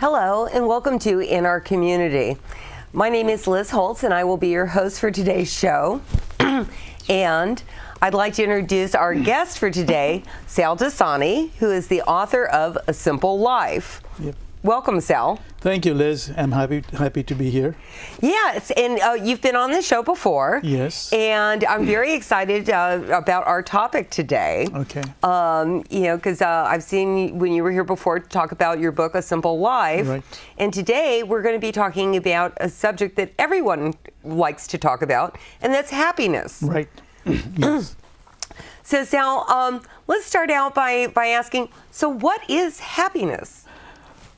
Hello and welcome to In Our Community. My name is Liz Holtz and I will be your host for today's show. And I'd like to introduce our guest for today, Sal Dasani, who is the author of A Simple Life. Yep. Welcome, Sal. Thank you, Liz. I'm happy to be here. Yes, and you've been on the show before. Yes. And I'm very excited about our topic today. Okay. Because I've seen when you were here before talk about your book, A Simple Life. Right. And today we're going to be talking about a subject that everyone likes to talk about, and that's happiness. Right. Yes. So, Sal, let's start out by asking, so what is happiness?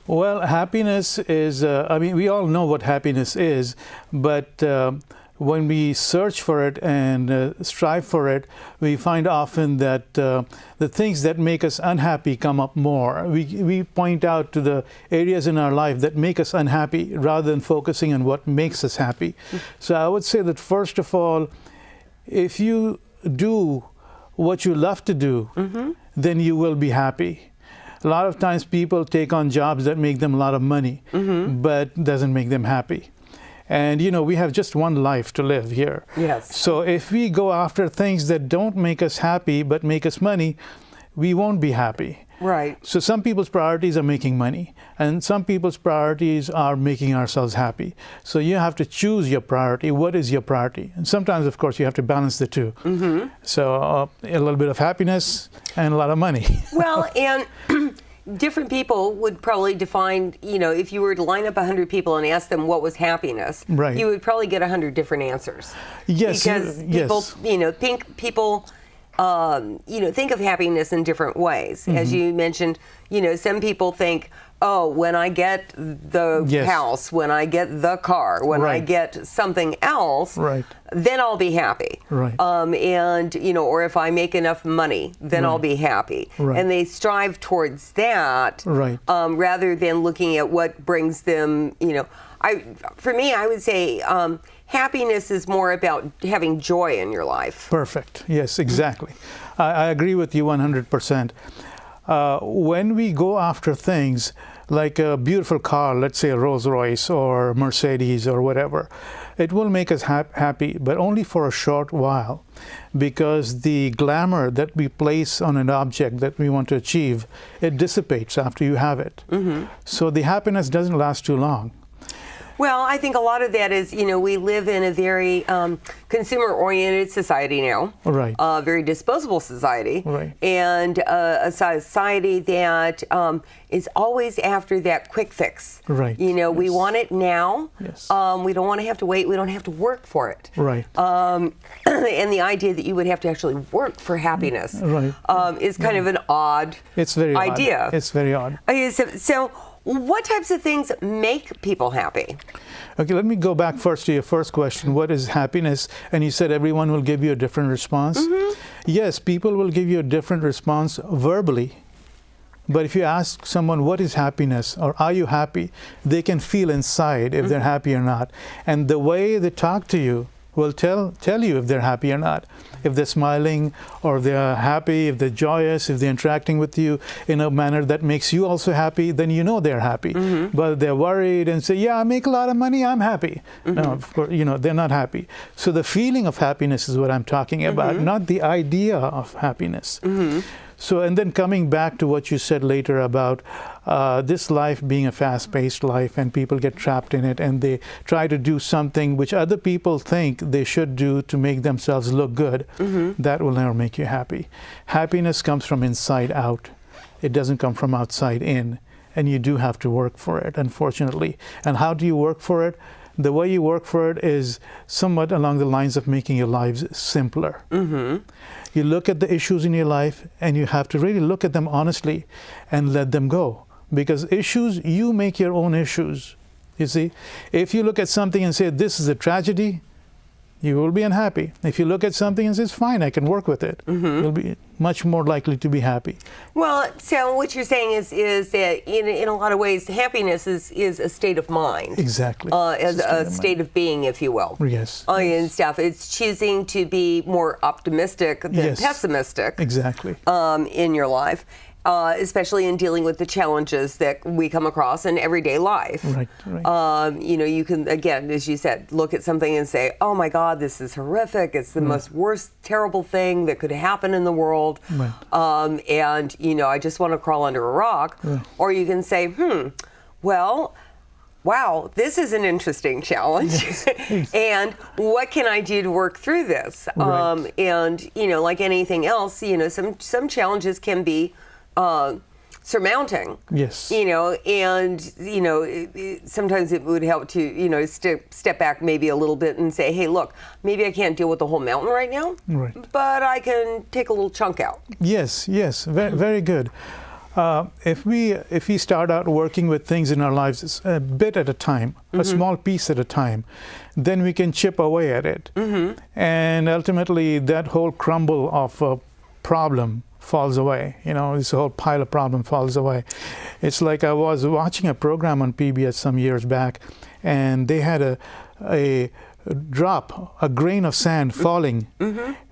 Well, happiness is, we all know what happiness is, but when we search for it and strive for it, we find often that the things that make us unhappy come up more. We point out to the areas in our life that make us unhappy rather than focusing on what makes us happy. So I would say that first of all, if you do what you love to do, then you will be happy. A lot of times people take on jobs that make them a lot of money, but doesn't make them happy. And we have just one life to live here. Yes. So if we go after things that don't make us happy but make us money, we won't be happy. Right. So some people's priorities are making money, and some people's priorities are making ourselves happy. So you have to choose your priority. What is your priority? And sometimes, of course, you have to balance the two. So a little bit of happiness and a lot of money. Well, and different people would probably define, if you were to line up 100 people and ask them what was happiness, Right. you would probably get 100 different answers. Yes. Because people, think of happiness in different ways. As you mentioned, some people think, oh, when I get the Yes. house, when I get the car, when I Right. get something else, Right. then I'll be happy. Right. Or if I make enough money, then I'll be happy. Right. And they strive towards that, Right. rather than looking at what brings them, for me, I would say happiness is more about having joy in your life. Perfect. Yes, exactly. I agree with you 100%. When we go after things like a beautiful car, let's say a Rolls Royce or Mercedes or whatever, it will make us happy, but only for a short while, because the glamour that we place on an object that we want to achieve, it dissipates after you have it. So the happiness doesn't last too long. Well, I think a lot of that is, we live in a very consumer-oriented society now. Right. A very disposable society. Right. And a society that is always after that quick fix. Right. We want it now. Yes. We don't want to have to wait. We don't have to work for it. Right. And the idea that you would have to actually work for happiness Right. is kind of an odd It's very idea. odd. It's very odd. Okay, so what types of things make people happy? Okay, let me go back first to your first question. What is happiness? And you said everyone will give you a different response. Yes, people will give you a different response verbally. But if you ask someone, what is happiness, or are you happy, they can feel inside if they're happy or not. And the way they talk to you will tell you if they're happy or not. If they're smiling, or they're happy, if they're joyous, if they're interacting with you in a manner that makes you also happy, then you know they're happy. But they're worried and say, yeah, I make a lot of money, I'm happy. No, of course, they're not happy. So the feeling of happiness is what I'm talking about, not the idea of happiness. So, and then coming back to what you said later about this life being a fast-paced life, and people get trapped in it, and they try to do something which other people think they should do to make themselves look good, that will never make you happy. Happiness comes from inside out. It doesn't come from outside in, and you do have to work for it, unfortunately. And how do you work for it? The way you work for it is somewhat along the lines of making your lives simpler. You look at the issues in your life, and you have to really look at them honestly and let them go. Because issues, you make your own issues. You see, if you look at something and say, this is a tragedy, you will be unhappy. If you look at something and say, it's fine, I can work with it, you'll be much more likely to be happy. Well, so what you're saying is that in a lot of ways, happiness is a state of mind. Exactly. As a state of being, if you will. Yes. And stuff. It's choosing to be more optimistic than pessimistic. Exactly. In your life. especially in dealing with the challenges that we come across in everyday life. Right, right. You know, you can, again, as you said, look at something and say, oh my God, this is horrific. It's the most worst, terrible thing that could happen in the world. Right. And, you know, I just want to crawl under a rock. Right. Or you can say, well, wow, this is an interesting challenge. And what can I do to work through this? Right. And, you know, like anything else, you know, some challenges can be surmounting. Yes. You know, and, you know, sometimes it would help to, you know, step back maybe a little bit and say, hey, look, maybe I can't deal with the whole mountain right now, Right. but I can take a little chunk out. Yes, yes, very good. If we start out working with things in our lives a bit at a time, a small piece at a time, then we can chip away at it. And ultimately, that whole crumble of a problem falls away. You know, this whole pile of problem falls away. It's like I was watching a program on PBS some years back, and they had a drop, a grain of sand falling,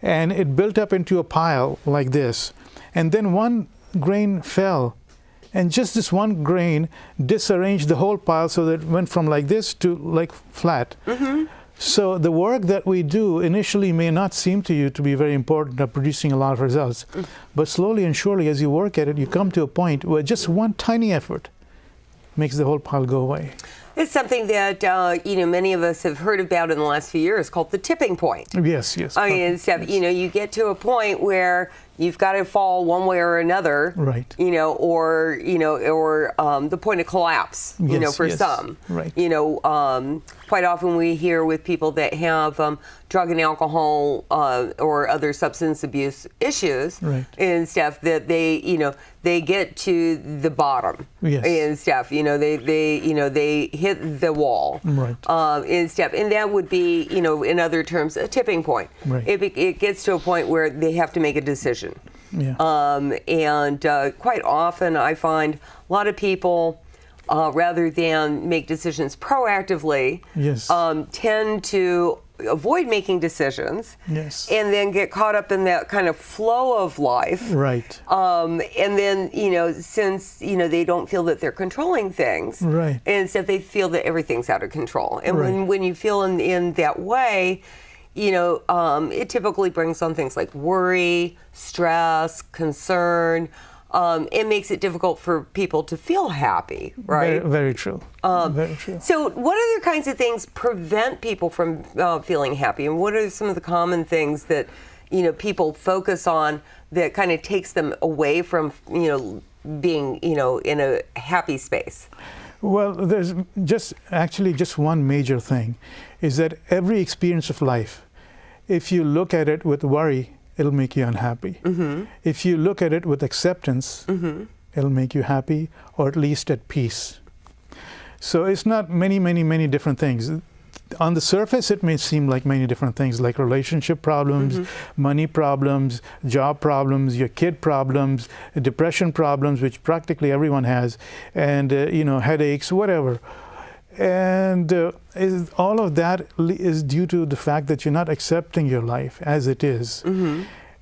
and it built up into a pile like this. And then one grain fell, and just this one grain disarranged the whole pile so that it went from like this to like flat. So the work that we do initially may not seem to you to be very important at producing a lot of results, but slowly and surely as you work at it, you come to a point where just one tiny effort makes the whole pile go away. It's something that, you know, many of us have heard about in the last few years called the tipping point. Yes, yes. I mean, you know, you get to a point where you've got to fall one way or another. Right. You know, or the point of collapse. You know, for some. Right. You know, quite often we hear with people that have drug and alcohol or other substance abuse issues and stuff that they, you know, they get to the bottom and stuff. You know, they hit the wall and stuff, and that would be, you know, in other terms, a tipping point. Right. It gets to a point where they have to make a decision. Yeah. And quite often I find a lot of people, rather than make decisions proactively, tend to avoid making decisions and then get caught up in that kind of flow of life. Right. And then, you know, since, you know, they don't feel that they're controlling things, Right. instead they feel that everything's out of control. And when you feel in that way, you know, it typically brings on things like worry, stress, concern. It makes it difficult for people to feel happy, right? Very true. Very true. So what other kinds of things prevent people from feeling happy? And what are some of the common things that, you know, people focus on that kind of takes them away from, you know, being, you know, in a happy space? Well, there's just one major thing, is that every experience of life, if you look at it with worry, it'll make you unhappy. If you look at it with acceptance, it'll make you happy, or at least at peace. So it's not many different things. On the surface, it may seem like many different things, like relationship problems, money problems, job problems, your kid problems, depression problems, which practically everyone has, and you know, headaches, whatever. And all of that is due to the fact that you're not accepting your life as it is.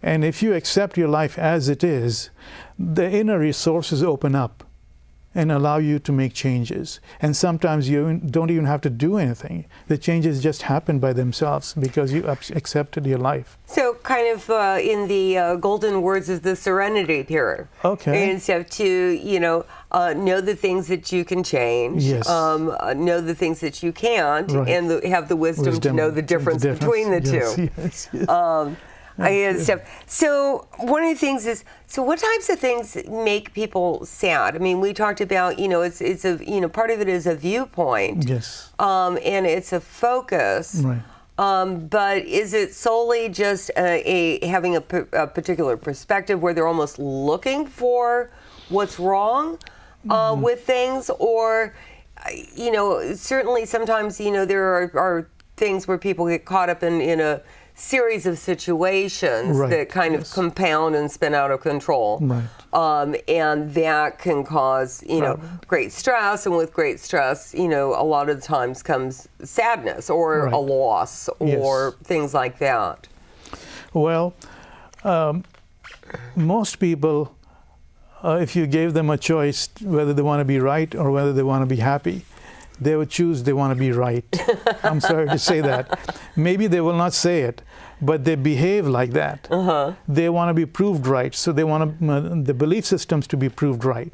And if you accept your life as it is, the inner resources open up and allow you to make changes. And sometimes you don't even have to do anything. The changes just happen by themselves because you accepted your life. So kind of in the golden words of the serenity period. Okay. And so to, you know the things that you can change, know the things that you can't, and have the wisdom to know the difference between the two. So one of the things is, so what types of things make people sad? I mean, we talked about, you know, it's a, you know, part of it is a viewpoint, and it's a focus, but is it solely just having a particular perspective where they're almost looking for what's wrong with things, or, you know, certainly sometimes, you know, there are things where people get caught up in a series of situations that kind of compound and spin out of control. And that can cause, you know, great stress. And with great stress, you know, a lot of the times comes sadness or a loss or things like that. Well, most people if you gave them a choice whether they want to be right or whether they want to be happy, they would choose they want to be right. I'm sorry to say that. Maybe they will not say it, but they behave like that. They want to be proved right, so they want the belief systems to be proved right.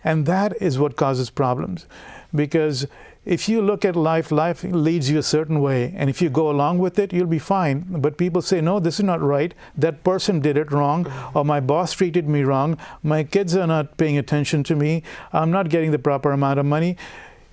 And that is what causes problems. Because if you look at life, life leads you a certain way, and if you go along with it, you'll be fine. But people say, no, this is not right. That person did it wrong, or my boss treated me wrong. My kids are not paying attention to me. I'm not getting the proper amount of money.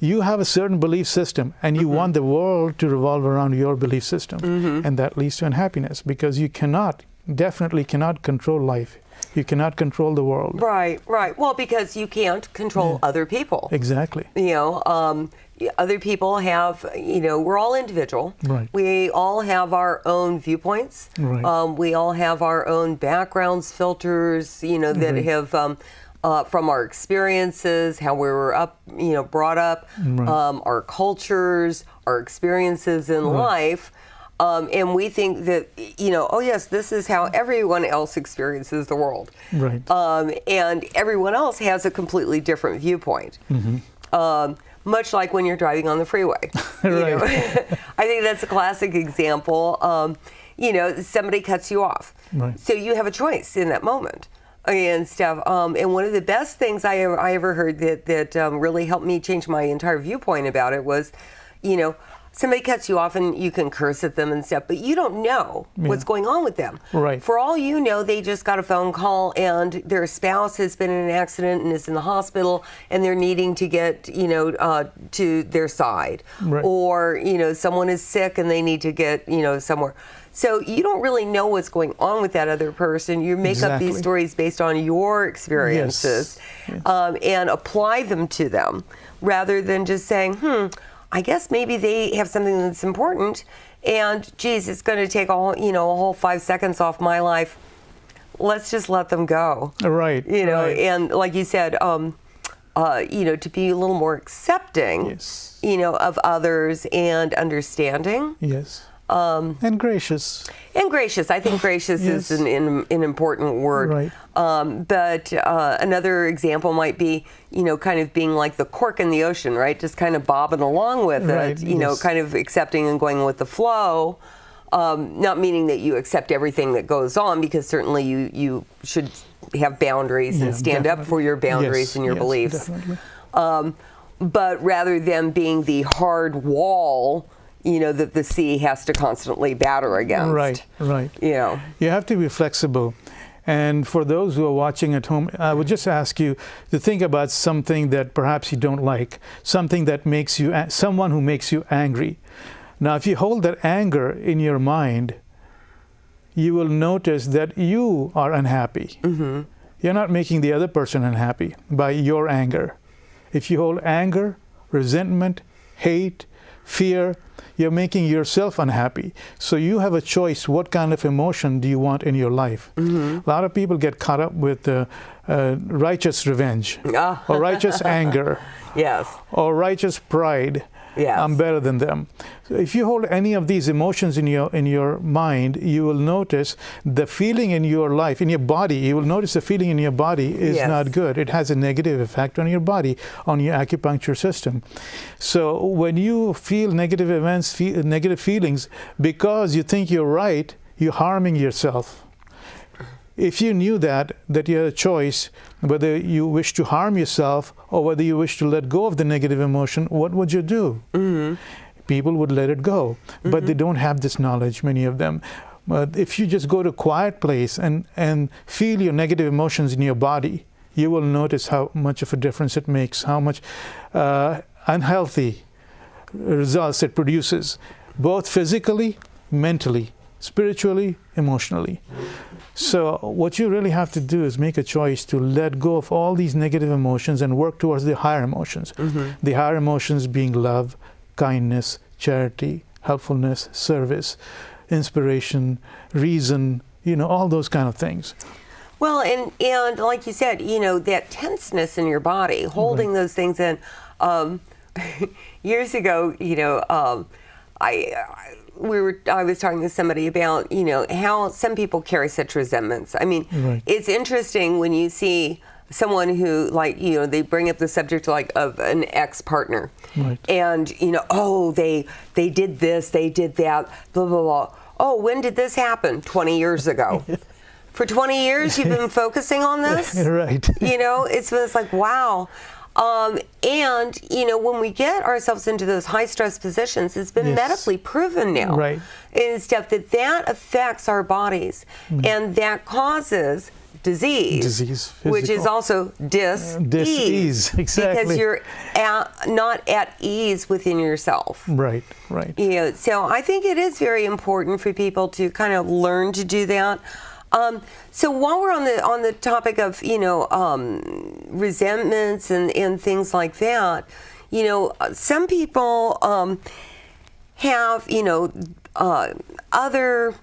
You have a certain belief system, and you want the world to revolve around your belief system. And that leads to unhappiness, because you definitely cannot control life. You cannot control the world. Right, right. Well, because you can't control other people. Exactly. You know, other people have, you know, we're all individual. Right. We all have our own viewpoints. Right. We all have our own backgrounds, filters, you know, that have from our experiences, how we were brought up, our cultures, our experiences in life. And we think that, you know, oh yes, this is how everyone else experiences the world. Right. And everyone else has a completely different viewpoint. Much like when you're driving on the freeway. You know? I think that's a classic example. You know, somebody cuts you off. Right. So you have a choice in that moment and stuff. And one of the best things I ever heard that really helped me change my entire viewpoint about it was, you know, somebody cuts you off and you can curse at them and stuff, but you don't know what's going on with them. Right. For all you know, they just got a phone call and their spouse has been in an accident and is in the hospital and they're needing to get, you know, to their side. Right. Or, you know, someone is sick and they need to get, you know, somewhere. So you don't really know what's going on with that other person. You make up these stories based on your experiences and apply them to them rather than just saying, I guess maybe they have something that's important, and geez, it's going to take a whole 5 seconds off my life. Let's just let them go. Right. You know, right. and like you said, you know, to be a little more accepting, you know, of others and understanding. Yes. And gracious. And gracious. I think gracious is an important word. Right. But another example might be, you know, kind of being like the cork in the ocean, right? Just kind of bobbing along with it, you know, kind of accepting and going with the flow. Not meaning that you accept everything that goes on, because certainly you should have boundaries and stand up for your boundaries and your beliefs. But rather than being the hard wall, you know, that the sea has to constantly batter against. Right, right. You know. You have to be flexible. And for those who are watching at home, I would just ask you to think about something that perhaps you don't like, something that makes you, someone who makes you angry. Now, if you hold that anger in your mind, you will notice that you are unhappy. You're not making the other person unhappy by your anger. If you hold anger, resentment, hate, fear, you're making yourself unhappy. So you have a choice. What kind of emotion do you want in your life? A lot of people get caught up with righteous revenge or righteous anger or righteous pride. I'm better than them. So if you hold any of these emotions in your mind, you will notice the feeling in your life, in your body. You will notice the feeling in your body is not good. It has a negative effect on your body, on your acupuncture system. So when you feel negative events, negative feelings, because you think you're right, you're harming yourself. If you knew that you had a choice, whether you wish to harm yourself or whether you wish to let go of the negative emotion, what would you do? People would let it go, but they don't have this knowledge, many of them. If you just go to a quiet place and feel your negative emotions in your body, you will notice how much of a difference it makes, how much unhealthy results it produces, both physically, mentally, spiritually, emotionally. So what you really have to do is make a choice to let go of all these negative emotions and work towards the higher emotions. The higher emotions being love, kindness, charity, helpfulness, service, inspiration, reason, you know, all those kind of things. Well, and like you said, you know, that tenseness in your body, holding those things in. Years ago, you know, I was talking to somebody about, you know, how some people carry such resentments. I mean, it's interesting when you see someone who, like, you know, they bring up the subject like of an ex-partner, Right. and you know, oh, they did this, they did that, blah blah blah. Oh, when did this happen? 20 years ago. For 20 years, you've been focusing on this. Right. You know, it's like, wow. And, you know, when we get ourselves into those high stress positions, it's been Yes. medically proven now Right. and stuff that affects our bodies and that causes disease, which is physical. also dis-ease. Dis-ease, exactly. Because you're not at ease within yourself. Right, right. You know, so I think it is very important for people to kind of learn to do that. So while we're on the topic of, you know, resentments and things like that, you know, some people have, you know, other.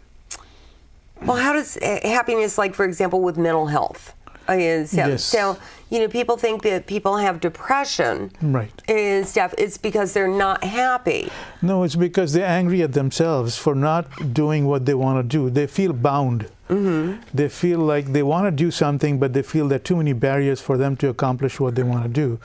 Well, how does happiness, like, for example, with mental health? Yes. So, you know, people think that people have depression Right. and stuff. It's because they're not happy. No, it's because they're angry at themselves for not doing what they want to do. They feel bound. Mm-hmm. They feel like they want to do something, but they feel there are too many barriers for them to accomplish what they want to do.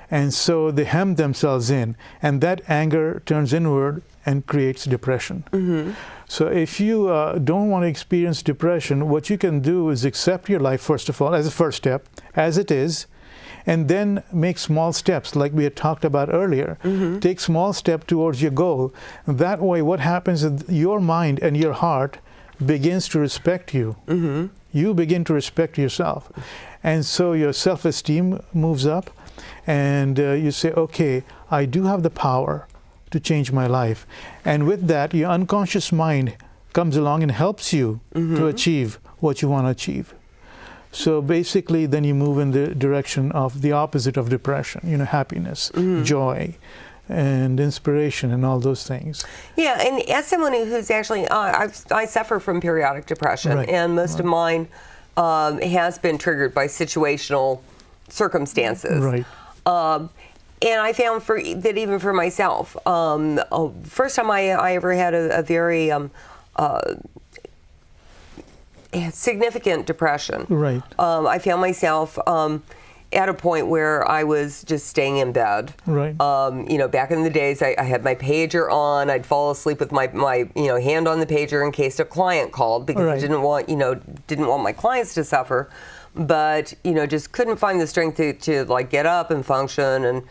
And so they hem themselves in, and that anger turns inward and creates depression. Mm-hmm. So if you don't want to experience depression, what you can do is accept your life, first of all, as a first step, as it is, and then make small steps, like we had talked about earlier. Mm-hmm. Take small steps towards your goal. That way, what happens is your mind and your heart begins to respect you. Mm-hmm. You begin to respect yourself. And so your self-esteem moves up, and you say, okay, I do have the power to change my life. And with that, your unconscious mind comes along and helps you to achieve what you want to achieve. So basically, then you move in the direction of the opposite of depression, you know, happiness, joy, and inspiration, and all those things. Yeah, and as someone who's actually, I suffer from periodic depression, Right. and most of mine has been triggered by situational circumstances. Right. And I found that even for myself, first time I ever had a very significant depression. Right. I found myself at a point where I was just staying in bed. Right. You know, back in the days, I had my pager on. I'd fall asleep with my you know, hand on the pager in case a client called, because I Right. didn't want my clients to suffer. But, you know, just couldn't find the strength to like get up and function, and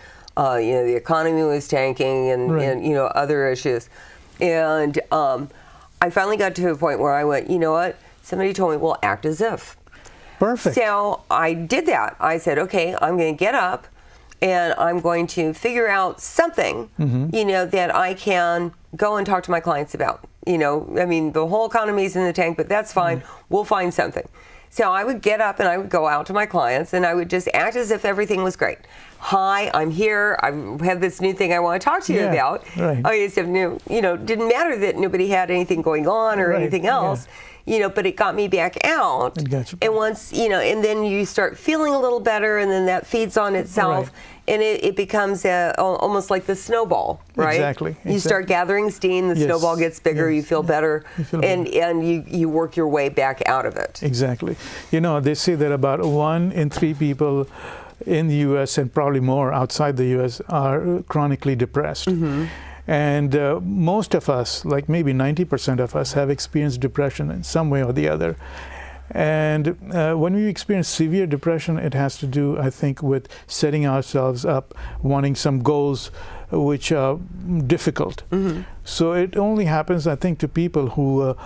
you know, the economy was tanking, and, Right. and you know, other issues. And I finally got to a point where I went, you know what? Somebody told me, well, act as if. Perfect. So I did that. I said, okay, I'm going to get up and I'm going to figure out something, you know, that I can go and talk to my clients about. You know, I mean, the whole economy's in the tank, but that's fine. We'll find something. So I would get up and I would go out to my clients and I would just act as if everything was great. Hi, I'm here. I have this new thing I want to talk to you Yeah, about. right. I used to have you know, didn't matter that nobody had anything going on or Right, anything else. yeah. You know, but it got me back out. It got you And back. once, you know, and then you start feeling a little better, and then that feeds on itself, Right. and it becomes almost like the snowball, right? Exactly, You start exactly. gathering steam, the Yes, snowball gets bigger, yes, you feel yeah. better, You feel and you work your way back out of it. Exactly. You know, they say that about 1 in 3 people in the U.S. and probably more outside the U.S. are chronically depressed. And most of us, like maybe 90% of us, have experienced depression in some way or the other. And when we experience severe depression, it has to do, I think, with setting ourselves up, wanting some goals which are difficult. So it only happens, I think, to people who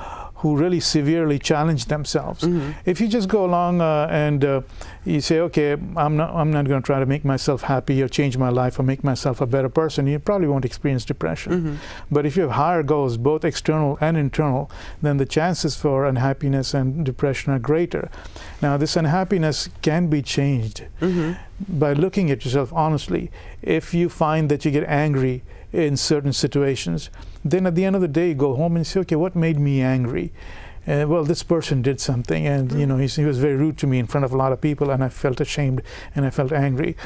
really severely challenge themselves. If you just go along and you say, okay, I'm not going to try to make myself happy or change my life or make myself a better person, you probably won't experience depression. But if you have higher goals, both external and internal, then the chances for unhappiness and depression are greater. Now, this unhappiness can be changed by looking at yourself honestly. If you find that you get angry in certain situations, then at the end of the day, you go home and say, okay, what made me angry? Well, this person did something, and you know, he was very rude to me in front of a lot of people, and I felt ashamed and I felt angry.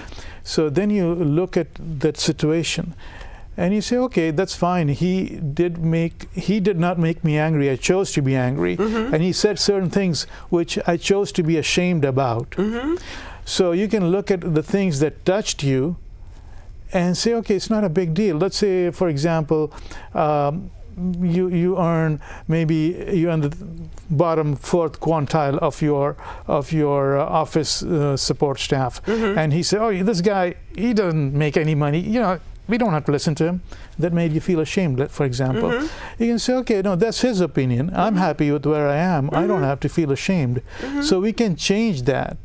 So then you look at that situation and you say, okay, that's fine. He did not make me angry. I chose to be angry. And he said certain things which I chose to be ashamed about. So you can look at the things that touched you and say, okay, it's not a big deal. Let's say, for example, you earn, maybe you're on the bottom fourth quintile of your office support staff, and he said, oh, this guy, he doesn't make any money, we don't have to listen to him. That made you feel ashamed, for example. You can say, okay, no, that's his opinion. I'm happy with where I am. I don't have to feel ashamed. So we can change that.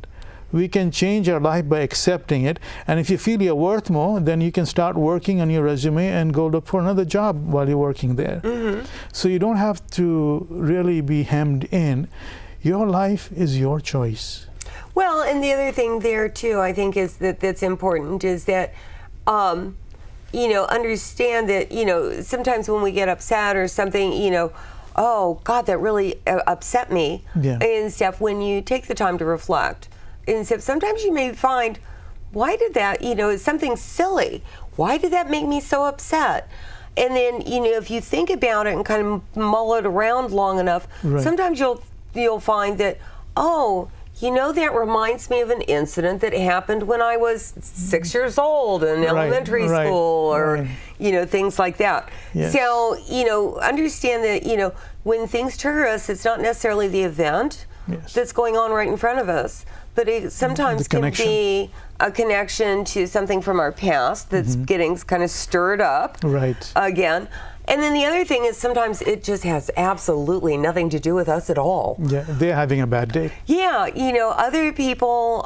We can change our life by accepting it. And if you feel you're worth more, then you can start working on your resume and go look for another job while you're working there. So you don't have to really be hemmed in. Your life is your choice. Well, and the other thing there too, I think, is that's important is that, understand that, sometimes when we get upset or something, oh God, that really upset me, and stuff, when you take the time to reflect. And so sometimes you may find, why did that, it's something silly. Why did that make me so upset? And then, if you think about it and kind of mull it around long enough, sometimes you'll find that, oh, that reminds me of an incident that happened when I was 6 years old in elementary school, or, things like that. Yes. So, understand that, when things trigger us, it's not necessarily the event that's going on right in front of us, but it sometimes can be a connection to something from our past that's getting kind of stirred up again. And then the other thing is sometimes it just has absolutely nothing to do with us at all. Yeah, they're having a bad day. Yeah, other people,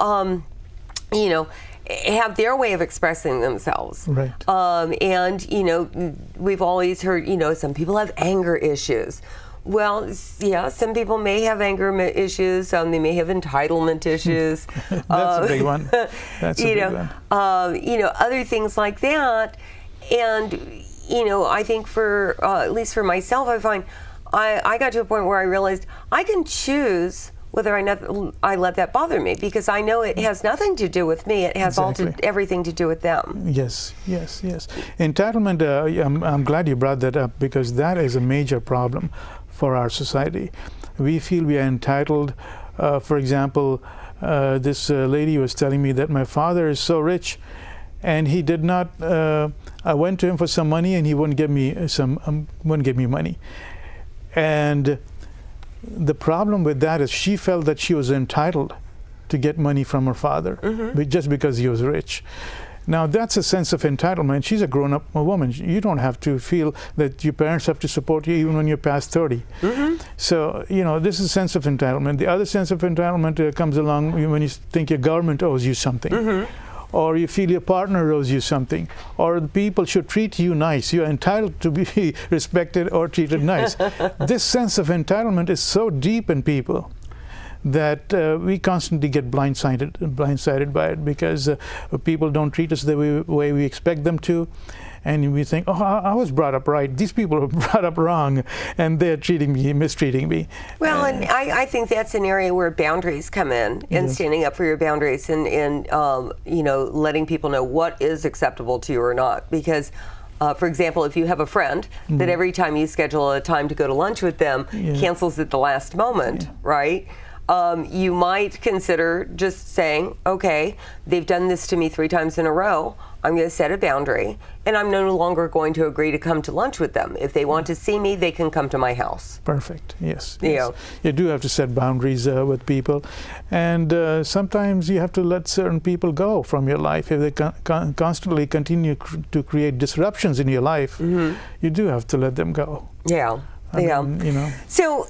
have their way of expressing themselves. Right. And, we've always heard, some people have anger issues. Well, yeah, some people may have anger issues. They may have entitlement issues. That's a big one. That's a big one. Other things like that. And, I think for, at least for myself, I find I got to a point where I realized I can choose whether I let that bother me, because I know it has nothing to do with me. It has everything to do with them. Yes, yes, yes. Entitlement, I'm glad you brought that up, because that is a major problem for our society. We feel we are entitled. For example, this lady was telling me that my father is so rich, and he did not. I went to him for some money, and he wouldn't give me money. And the problem with that is she felt that she was entitled to get money from her father, just because he was rich. Now, that's a sense of entitlement. She's a grown-up woman. You don't have to feel that your parents have to support you even when you're past 30. So, this is a sense of entitlement. The other sense of entitlement comes along when you think your government owes you something, or you feel your partner owes you something, or people should treat you nice. You're entitled to be respected or treated nice. This sense of entitlement is so deep in people that we constantly get blindsided by it, because people don't treat us the way we expect them to, and we think, oh, I was brought up right. These people are brought up wrong, and they're mistreating me. Well, and I think that's an area where boundaries come in, and standing up for your boundaries, and letting people know what is acceptable to you or not, because. For example, if you have a friend that every time you schedule a time to go to lunch with them cancels at the last moment, right? You might consider just saying, okay, they've done this to me 3 times in a row. I'm going to set a boundary, and I'm no longer going to agree to come to lunch with them. If they want to see me, they can come to my house. Perfect. Yes. You do have to set boundaries with people, and sometimes you have to let certain people go from your life. If they constantly continue to create disruptions in your life, you do have to let them go. Yeah. So,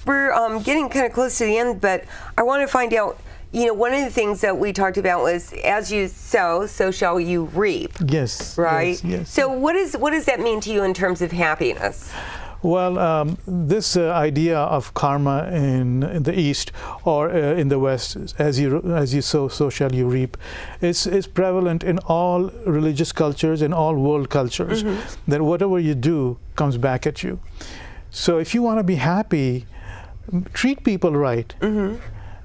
we're getting kind of close to the end, but I want to find out, one of the things that we talked about was, as you sow, so shall you reap. Yes. Right? Yes. So what does that mean to you in terms of happiness? Well, this idea of karma in the East or in the West, as you sow, so shall you reap, is prevalent in all religious cultures and all world cultures. That whatever you do comes back at you. So if you want to be happy, treat people right,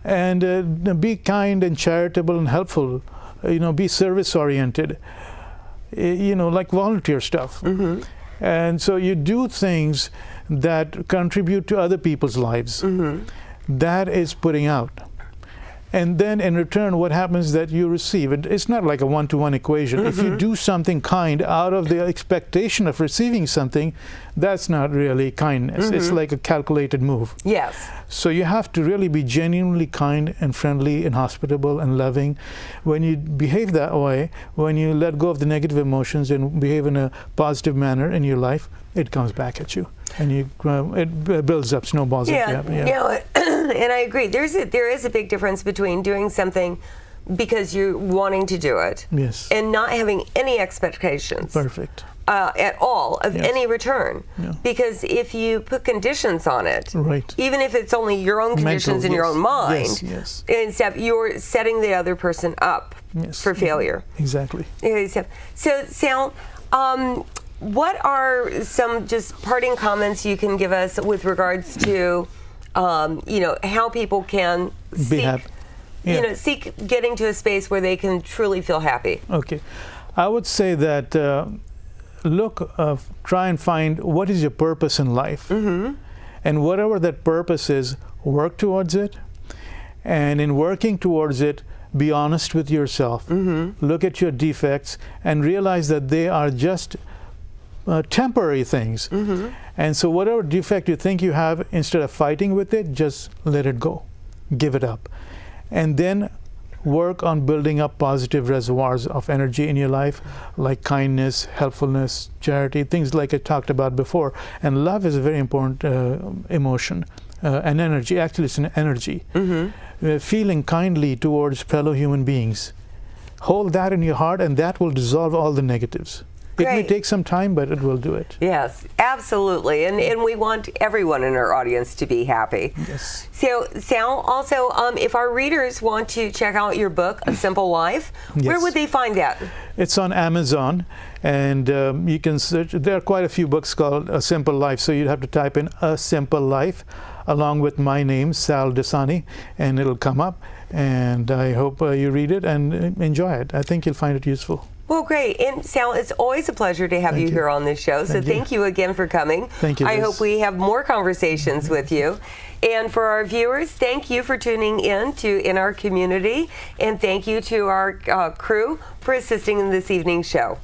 and be kind and charitable and helpful. Be service oriented. Like volunteer stuff. And so you do things that contribute to other people's lives. That is putting out. And then in return, what happens that you receive, it's not like a one-to-one equation. If you do something kind out of the expectation of receiving something, that's not really kindness. It's like a calculated move. Yes. So you have to really be genuinely kind and friendly and hospitable and loving. When you behave that way, when you let go of the negative emotions and behave in a positive manner in your life, it comes back at you, and it builds up, snowballs. Yeah, and I agree. There is a big difference between doing something because you're wanting to do it, Yes. and not having any expectations. Perfect. At all of Yes. any return. Yeah. Because if you put conditions on it, Right. even if it's only your own conditions in your yes. own mind, Yes. instead you're setting the other person up Yes. for failure. Exactly. So Sal, what are some just parting comments you can give us with regards to, how people can seek, seek getting to a space where they can truly feel happy? Okay. I would say that try and find what is your purpose in life. And whatever that purpose is, work towards it. And in working towards it, be honest with yourself. Look at your defects and realize that they are just temporary things. And so whatever defect you think you have, instead of fighting with it, just let it go. Give it up. And then work on building up positive reservoirs of energy in your life, like kindness, helpfulness, charity, things like I talked about before. And love is a very important emotion, an energy. Actually, it's an energy. Feeling kindly towards fellow human beings. Hold that in your heart, and that will dissolve all the negatives. It may take some time, but it will do it. Yes, absolutely. And we want everyone in our audience to be happy. Yes. So, Sal, also, if our readers want to check out your book, A Simple Life, where Yes. would they find that? It's on Amazon, and you can search. There are quite a few books called A Simple Life, so you'd have to type in A Simple Life along with my name, Sal Dasani, and it'll come up. And I hope you read it and enjoy it. I think you'll find it useful. Well, great. And Sal, it's always a pleasure to have you here on this show. So thank you again for coming. Thank you, I Liz. hope we have more conversations with you. And for our viewers, thank you for tuning in to In Our Community. And thank you to our crew for assisting in this evening's show.